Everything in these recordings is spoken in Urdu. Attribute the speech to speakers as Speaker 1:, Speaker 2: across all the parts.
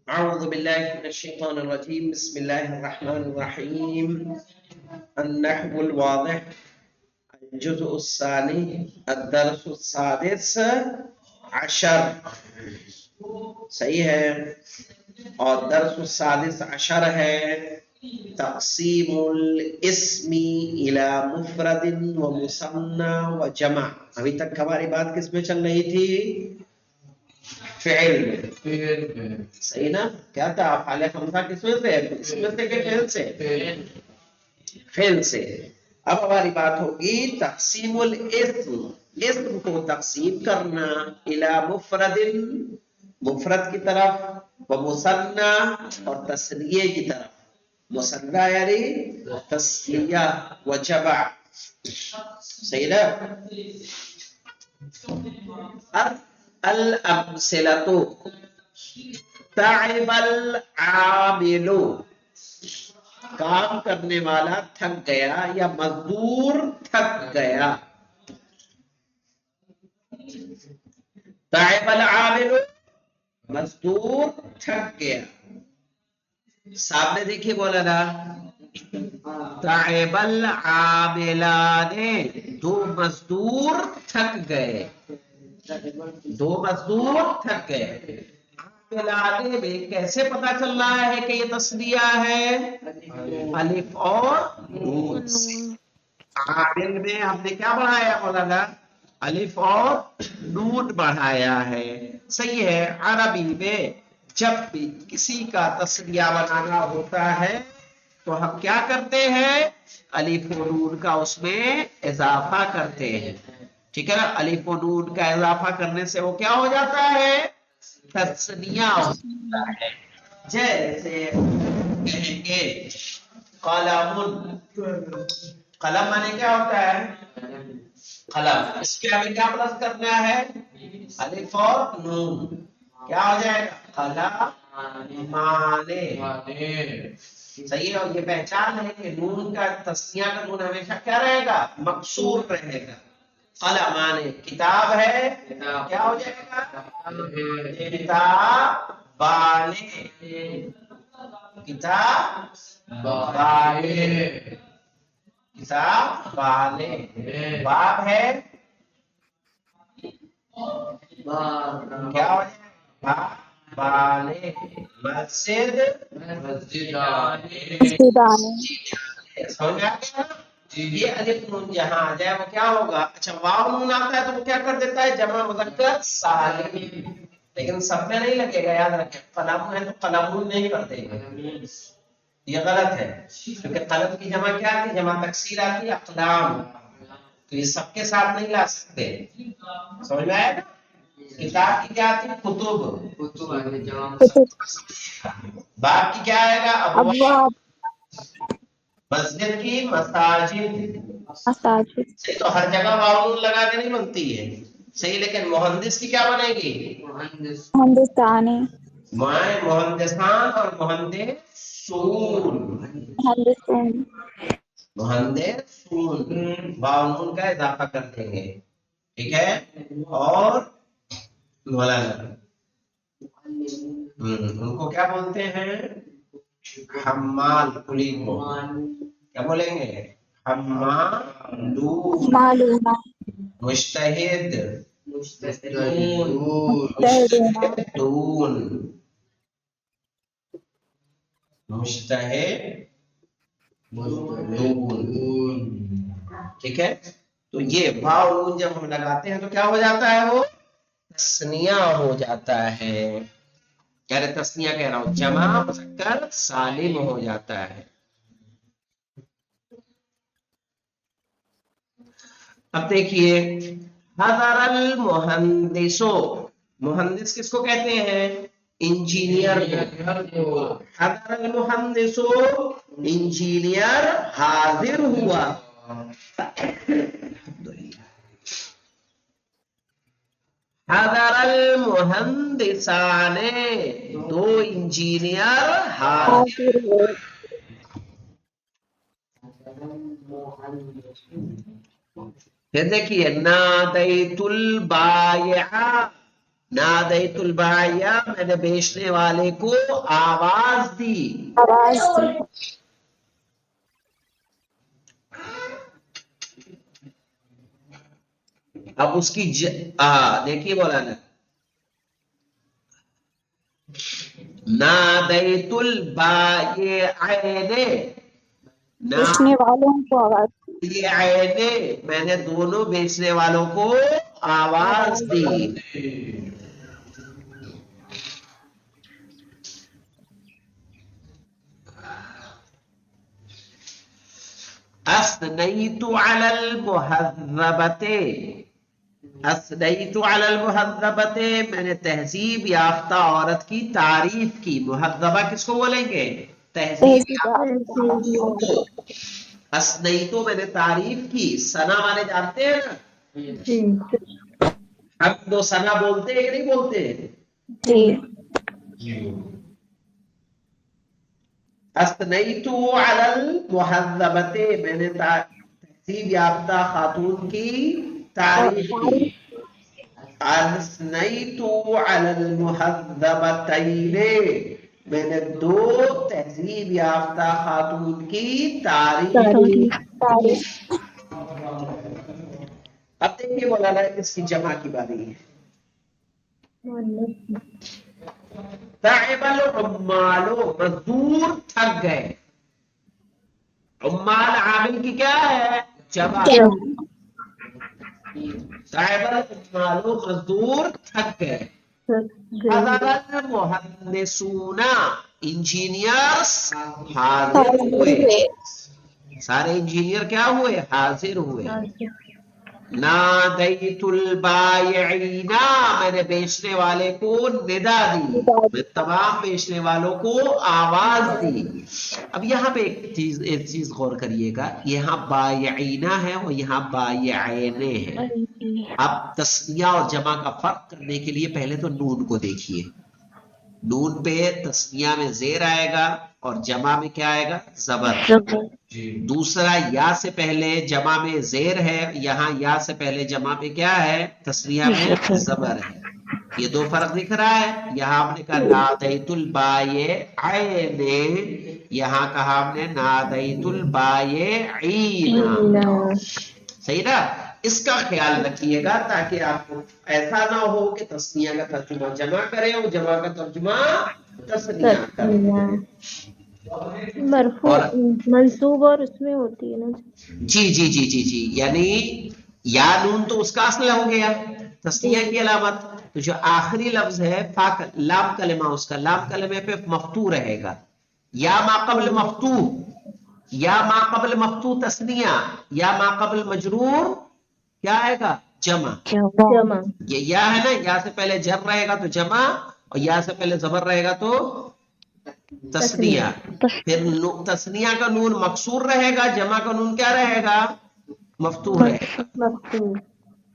Speaker 1: أعوذ بالله من الشيطان الرجيم بسم الله الرحمن الرحيم النحو الواضح الجزء الثاني الدرس السادس عشر صحیح ہے اور درس السادس عشر ہے تقسیم الاسم الى مفرد و مثنى و جمع. ابھی تک ہماری بات کس میں چل رہی تھی؟ فعل میں. صحیح نا؟ کیا تھا افعال خمسہ کس میں سے؟ اس میں سے کہ فعل سے؟ فعل سے. اب ہماری بات ہوگی تقسیم الاسم، اسم کو تقسیم کرنا الى مفرد، مفرد کی طرف، و مثنى اور تثنیے کی طرف. مثنى یعنی تثنیہ و جمع. صحیح نا؟ الامثلۃ تعب العامل، کام کرنے والا تھک گیا یا مزدور تھک گیا. تعب العامل مزدور تھک گیا. سامنے دیکھیے بولا نا تعب العاملان، دو مزدور تھک گئے، دو مزدور تھک گئے. عاملان میں کیسے پتا چل رہا ہے کہ یہ تسنیہ ہے؟ الف اور نون سے. عامل میں ہم نے کیا بڑھایا مولانا؟ الف اور نون بڑھایا ہے. صحیح ہے. عربی میں جب بھی کسی کا تسنیہ بنانا ہوتا ہے تو ہم کیا کرتے ہیں؟ الف و نون کا اس میں اضافہ کرتے ہیں. ٹھیک ہے نا؟ الف و نون کا اضافہ کرنے سے وہ کیا ہو جاتا ہے؟ تسنیہ ہو جاتا ہے. جیسے کہیں گے قلم، قلم مانے کیا ہوتا ہے؟ قلم. اس کے آگے کیا پلس کرنا ہے؟ الف اور نون. کیا ہو جائے گا؟ قلم مانے. صحیح ہے. اور یہ پہچان ہے کہ نون کا تسنیہ کا نون ہمیشہ کیا رہے گا؟ مکسور رہے گا. قلم مانے کتاب ہے، کیا ہو جائے گا؟ کتاب بانے، کتاب بانے، کتاب بانے. باب ہے، کیا ہو جائے گا؟ بانے. مسجد،
Speaker 2: مسجدانے.
Speaker 1: سمجھ میں آ گیا؟ یہ الف نون جہاں آ جائے وہ کیا ہوگا؟ اچھا واو نون آتا ہے تو وہ کیا کر دیتا ہے؟ جمع مذکر سالم. لیکن سب میں نہیں لگے گا، یاد رکھیں. قلم ہے تو قلمون نہیں کر دیں گے، یہ غلط ہے. کیونکہ قلم کی جمع کیا آتی؟ جمع تکسیر آتی ہے اقلام. تو یہ سب کے ساتھ نہیں لا سکتے. سمجھ میں آئے گا؟ کتاب کی کیا آتی ہے؟ کتب. باب کی کیا آئے گا؟ ابواب.
Speaker 2: ابواب
Speaker 1: مسجد کی مساجد.
Speaker 2: مساجد
Speaker 1: صحیح. تو ہر جگہ واو نون لگا کے نہیں بنتی ہے. صحیح. لیکن مہندس کی کیا بنے گی؟
Speaker 2: ہندوستانی
Speaker 1: مہندسان اور مہندسون.
Speaker 2: مہندسون
Speaker 1: مہندسون واو نون کا اضافہ کر دیں گے. ٹھیک ہے. اور مولانا ان کو کیا بولتے ہیں؟ حمال. کلی کو کیا بولیں گے؟ حمالون.
Speaker 2: معلوم
Speaker 1: مجتہد،
Speaker 2: مجتہدون
Speaker 1: مجتہدون، مجتہدون. ٹھیک ہے. تو یہ واو نون جب ہم لگاتے ہیں تو کیا ہو جاتا ہے؟ وہ تسنیہ ہو جاتا ہے. کہہ رہے تسنیہ کہہ رہا ہوں، جمع مذکر سالم ہو جاتا ہے. اب دیکھیے حضر المہندسو، مہندس کس کو کہتے ہیں؟ انجینئر کو. حضر المہندسو انجینئر حاضر ہوا. حضر المہندسان، دو انجینئر حاضر.
Speaker 2: حاضر ہے
Speaker 1: پھر دیکھیے نادیت البائع، نادیت البائع میں نے بیچنے والے کو آواز دی.
Speaker 2: آواز دی.
Speaker 1: اب اس کی دیکھیے مولانا, نادیت البائعین,
Speaker 2: بیچنے والوں کو آواز دی.
Speaker 1: یہ عینے میں نے دونوں بیچنے والوں کو آواز دی. اثنیت علی المہذبۃ, اثنیت علی المہذبۃ میں نے تہذیب یافتہ عورت کی تعریف کی. مہذبہ کس کو بولیں گے؟ تہذیب یافتہ. اثنیتو میں نے تعریف کی. ثنا والے جانتے ہیں نا, ہم دو ثنا بولتے ہیں کہ نہیں بولتے؟
Speaker 2: جی.
Speaker 1: اثنیتو علی المہذبۃ میں نے تہذیب یافتہ خاتون کی تعریف کی. اثنیتو علی المہذبتین میں نے دو تہذیب یافتہ خاتون کی تعریف کی. اب دیکھیے مولانا اس کی جمع کی باری ہے. تعب العمال, مزدور تھک گئے. عمال عامل کی کیا ہے؟ جمع. تعب العمال, مزدور تھک گئے. حضر المہندسون, انجینئرز حاضر ہوئے. سارے انجینئر کیا ہوئے؟ حاضر ہوئے. نادیت البائعین, میں نے بیچنے والے کو ندا دی, میں تمام بیچنے والوں کو آواز دی. اب یہاں پہ ایک چیز غور کریے گا, یہاں بائعین ہے اور یہاں بائعین ہے. اب تسنیہ اور جمع کا فرق کرنے کے لیے پہلے تو نون کو دیکھیے. نون پہ تسنیہ میں زیر آئے گا اور جمع میں کیا آئے گا؟ زبر. دوسرا یا سے پہلے جمع میں زیر ہے, یہاں یا سے پہلے جمع میں کیا ہے؟ تسنیہ میں زبر ہے. یہ دو فرق دکھ رہا ہے. یہاں ہم نے کہا نادیت البائعین, یہاں کہا ہم نے نادیت البائعین. صحیح نا؟ اس کا خیال رکھیے گا تاکہ آپ کو ایسا نہ ہو کہ تسنیہ کا ترجمہ جمع کرے اور جمع کا ترجمہ تسنیہ کرے.
Speaker 3: مرفوع منصوب اور اس میں ہوتی ہے نا.
Speaker 1: جی جی جی جی جی, یعنی یا نون تو اس کا اصل ہو گیا تسنیہ کی علامت. تو جو آخری لفظ ہے لام کلمہ, اس کا لام کلمے پہ مفتوح رہے گا. یا ما قبل مفتوح, یا ما قبل مفتوح تسنیہ, یا ما قبل مجرور کیا آئے گا؟ جمع. یہ یا ہے نا, یا سے پہلے جر رہے گا تو جمع, اور یا سے پہلے زبر رہے گا تو تسنیہ. پھر تسنیہ کا نون مکسور رہے گا, جمع کا نون کیا رہے گا؟ مفتوح رہے گا,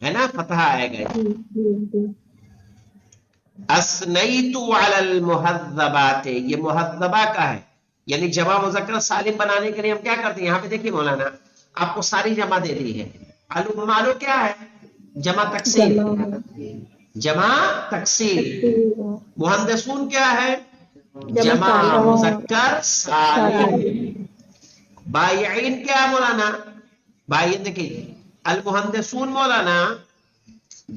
Speaker 1: ہے نا, فتح آئے گا. اثنیت علی المہذبات, یہ مہذبہ کا ہے, یعنی جمع مذکر سالم بنانے کے لیے ہم کیا کرتے ہیں؟ یہاں پہ دیکھیے مولانا, آپ کو ساری جمع دے دی ہے. العمال کیا ہے؟ جمع تکسیر, جمع تکسیر. مہندسون کیا ہے؟ جمع مذکر سالم. بائعین کیا ہے مولانا؟ بائعین دیکھیے, المہندسون مولانا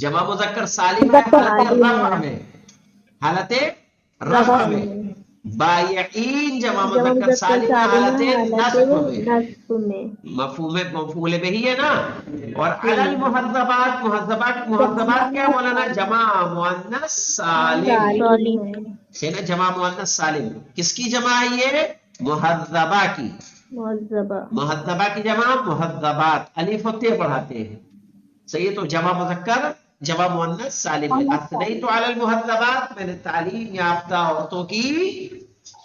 Speaker 1: جمع مذکر سالم ہے حالت رفع میں, حالت رفع میں. بائعین جمع مذکر سالم ہے حالت نصب میں. مفعول به ہے نا. اور علی المہذبات, مہذبات کیا مولانا؟ جمع مؤنث سالم سے نا, جمع مؤنث سالم. کس کی جمع ہے یہ؟ مہذبہ کی. مہذبہ کی جمع مہذبات, الف و ت پڑھاتے ہیں. صحیح, تو جمع مذکر جمع مؤنث سالم. اثنیت علی المہذبات, میں نے تعلیم یافتہ عورتوں کی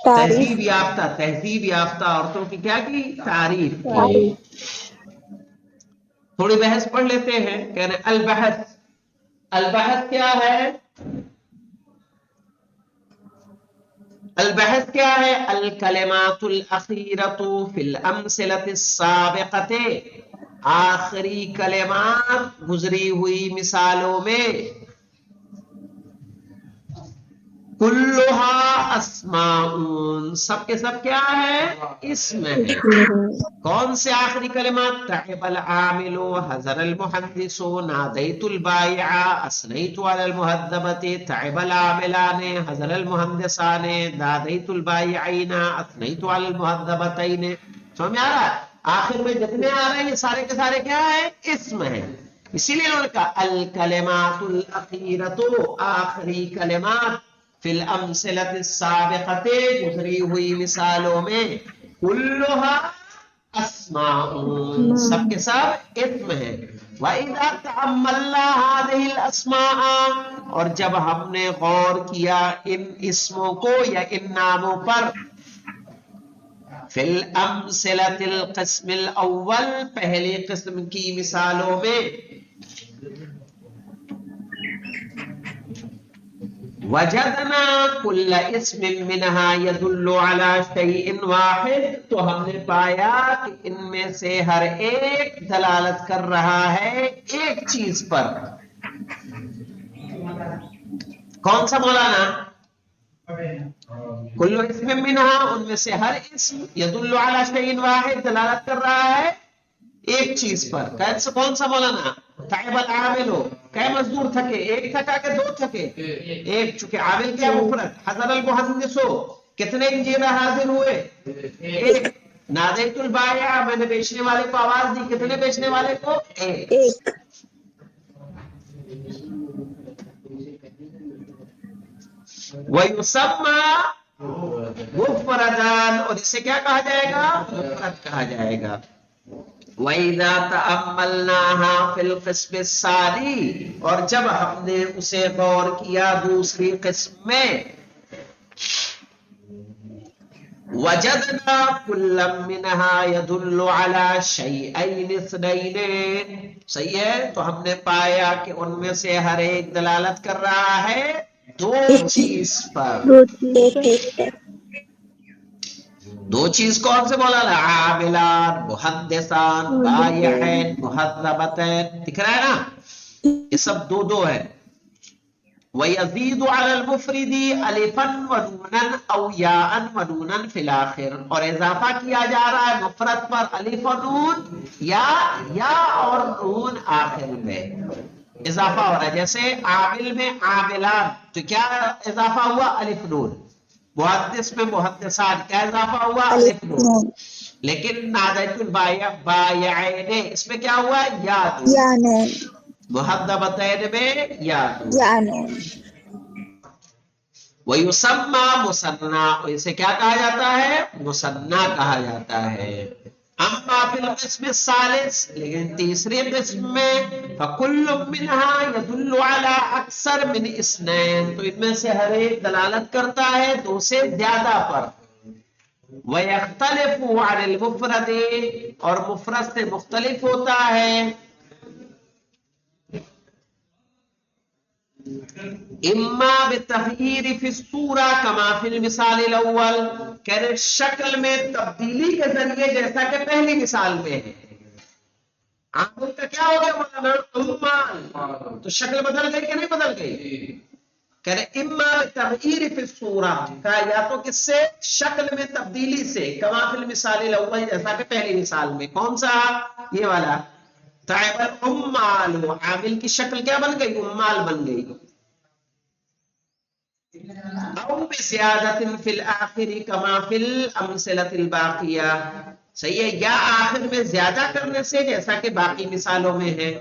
Speaker 1: تہذیب یافتہ عورتوں کی کیا کی؟ تعریف کی. تھوڑی بحث پڑھ لیتے ہیں. کہہ رہے البحث, البحث کیا ہے؟ البحث کیا ہے؟ الکلمات الاخیرۃ فی الامثلۃ السابقۃ, آخری کلمات گزری ہوئی مثالوں میں. کلھا اسماء، سب کے سب کیا ہے؟ اسم ہے۔ کون سے آخری کلمات؟ تعب العامل، حضر المحدث، نادیت البائع، اثنیت علی المہذبۃ، تعب العاملان، حضر المحدثان، نادیت البائعین، اثنیت علی المہذبتین۔ سمجھ میں آ رہا ہے؟ آخر میں جتنے آ رہے ہیں یہ سارے کے سارے کیا ہیں؟ اسم ہیں۔ اسی لیے انہوں نے کہا الکلمات الاخیرۃ، آخری کلمات، فی الامثلۃ السابقۃ، گزری ہوئی مثالوں میں، کلھا اسماء، سب کے سب اسم ہے۔ وَإِذَا تَأَمَّلْنَا هَذِهِ الْأَسْمَاءَ، اور جب ہم نے غور کیا ان اسموں کو یا ان ناموں پر، فی الامثلۃ القسم الاول، پہلی قسم کی مثالوں میں، وجدنا کل اسم منها يدل على شيء واحد، تو ہم نے پایا کہ ان میں سے ہر ایک دلالت کر رہا ہے ایک چیز پر۔ کون سا مولانا؟ کل اسم منها، ان میں سے ہر اسم، يدل على شيء واحد، دلالت کر رہا ہے ایک چیز پر۔ کون سا مولانا؟ تعب العامل، کئے مزدور تھکے؟ ایک تھکا کہ دو تھکے؟ ایک، چونکہ عامل کیا؟ مفرد۔ حضر المحدث، کتنے انجیل حاضر ہوئے؟ ایک۔ نادیت البائع، میں نے بیچنے والے کو آواز دی، کتنے بیچنے والے کو؟ ایک۔ وَيُسَمَّى مُفْرَدًا، اور اسے کیا کہا جائے گا؟ مفرد کہا جائے گا۔ وَإِذَا تَأَمَّلْنَاهَا فِي الْقِسْمِ الثَّانِي، اور جب ہم نے اسے غور کیا دوسری قسم میں، وَجَدْنَا كُلًّا مِّنْهَا يَدُلُّ عَلَى شَيْئَيْنِ اثْنَيْنِ، صحیح ہے؟ تو ہم نے پایا کہ ان میں سے ہر ایک دلالت کر رہا ہے دو چیز پر۔ دو چیز کون سے مولانا؟ عاملان، محدثان، بائعین، مہذبتین، دکھ رہا ہے نا؟ یہ سب دو دو ہے۔ وَيَزِيدُ عَلَى الْمُفْرِدِ أَلِفًا وَنُونًا أَوْ يَاءً وَنُونًا فِي الْآخِرِ، اور اضافہ کیا جا رہا ہے مفرد پر الف و نون، یا اور نون آخر میں اضافہ ہو رہا ہے۔ جیسے عامل میں عاملان، تو کیا اضافہ ہوا؟ الف نون۔ محدث میں محدثان، کیا اضافہ ہوا؟ الف نون۔ لیکن نادیت البائع، بائعین، اس میں کیا ہوا؟ یا نون۔ مہذبتین میں یا نون۔ وَيُسَمَّى مُثَنًّى، اور اسے کیا کہا جاتا ہے؟ مثنیٰ کہا جاتا ہے۔ اما فی القسم الثالث، لیکن تیسری قسم میں، فَكُلٌّ مِّنْهَا يَدُلُّ عَلَى أَكْثَرَ مِنْ اثْنَيْنِ، تو ان میں سے ہر ایک دلالت کرتا ہے دو سے زیادہ پر۔ وَيَخْتَلِفُ عَنِ الْمُفْرَدِ، اور مفرد سے مختلف ہوتا ہے۔ اما بالتغییر فی الصورہ کما فی المثال الاول، کہہ رہے شکل میں تبدیلی کے ذریعے جیسا کہ پہلی مثال میں ہے۔ عامل کا کیا ہو گیا مولانا؟ عمال، تو شکل بدل گئی کہ نہیں بدل گئی؟ کہہ رہے اما بالتغییر فی الصورہ، کہا یا تو کس سے؟ شکل میں تبدیلی سے، کما فی المثال الاول، جیسا کہ پہلی مثال میں۔ کون سا؟ یہ والا تعب العمال، عامل کی شکل کیا بن گئی؟ عمال بن گئی۔ او بزیادت فی الآخر کما فی الامثلۃ الباقیہ، صحیح ہے؟ یا آخر میں زیادہ کرنے سے جیسا کہ باقی مثالوں میں ہے۔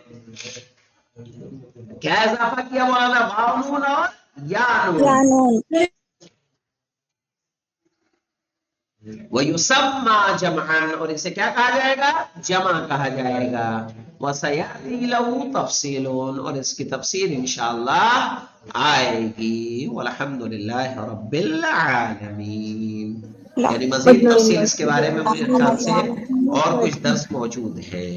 Speaker 1: کیا اضافہ کیا مولانا؟ واو نون اور یا نون۔ وَيُسَمَّى جَمْعًا، اور اسے کیا کہا جائے گا؟ جمع کہا جائے گا۔ وَسَيَأْتِي لَهُ تَفْصِيلٌ، اور اس کی تفصیل انشاءاللہ آئے گی۔ وَالْحَمْدُلِلَّهِ رَبِّ الْعَالَمِينَ، یعنی مزید تفصیل اس کے بارے میں مجھے خیال سے اور کچھ درس موجود ہے۔